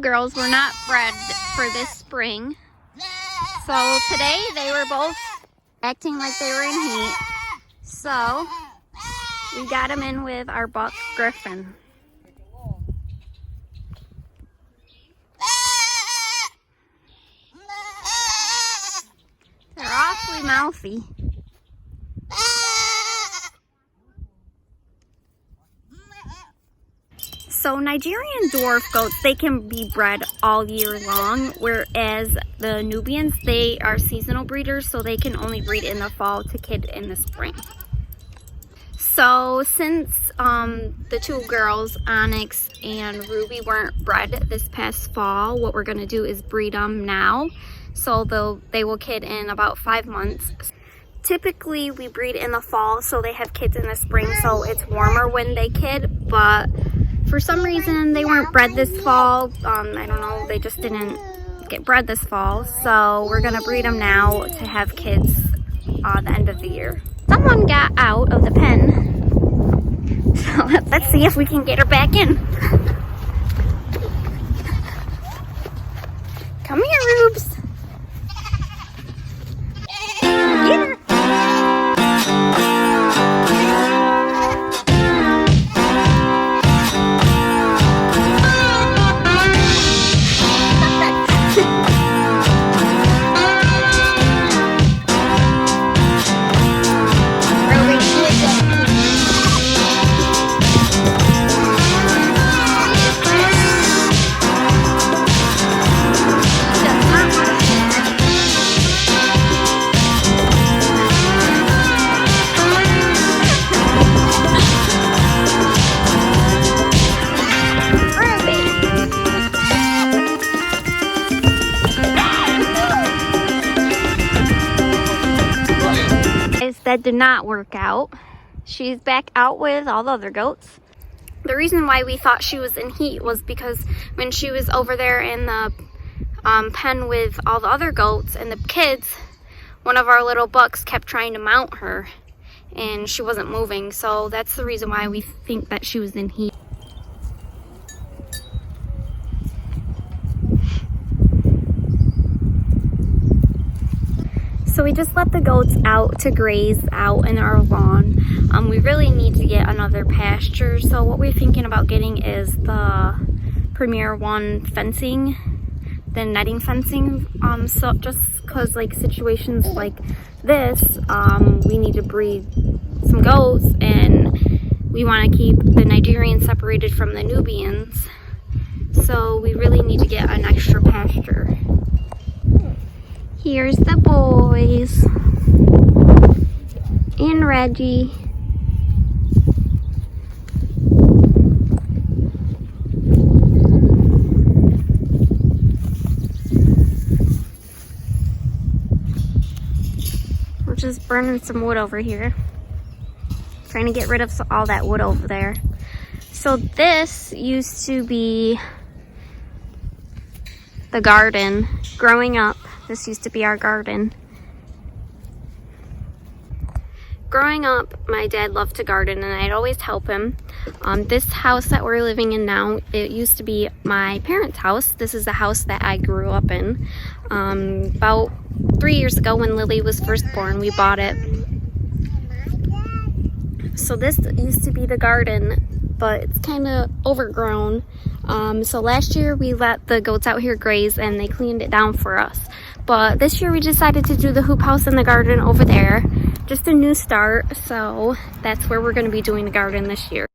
girls were not bred for this spring. So today they were both acting like they were in heat. So we got them in with our buck griffin. They're awfully mouthy. So Nigerian dwarf goats, they can be bred all year long, whereas the Nubians, they are seasonal breeders, so they can only breed in the fall to kid in the spring. So since the two girls, Onyx and Ruby, weren't bred this past fall, what we're gonna do is breed them now. So they will kid in about 5 months. Typically we breed in the fall, so they have kids in the spring, so it's warmer when they kid, but for some reason they weren't bred this fall. I don't know, they just didn't get bred this fall. So we're gonna breed them now to have kids the end of the year. Someone got out of the pen. So let's see if we can get her back in. Come here, Rubes. Get her. That did not work out. She's back out with all the other goats. The reason why we thought she was in heat was because when she was over there in the pen with all the other goats and the kids, one of our little bucks kept trying to mount her and she wasn't moving. So that's the reason why we think that she was in heat. So we just let the goats out to graze out in our lawn. We really need to get another pasture. So what we're thinking about getting is the Premier One fencing, the netting fencing. So just cause like situations like this, we need to breed some goats and we want to keep the Nigerians separated from the Nubians. So we really need to get an extra pasture. Here's the boys and Reggie. We're just burning some wood over here, trying to get rid of all that wood over there. So this used to be the garden. Growing up, this used to be our garden. Growing up, my dad loved to garden and I'd always help him. This house that we're living in now, it used to be my parents' house. This is the house that I grew up in. About 3 years ago when Lily was first born, we bought it. So this used to be the garden, but it's kind of overgrown. So last year we let the goats out here graze and they cleaned it down for us. But this year we decided to do the hoop house in the garden over there. Just a new start, so that's where we're going to be doing the garden this year.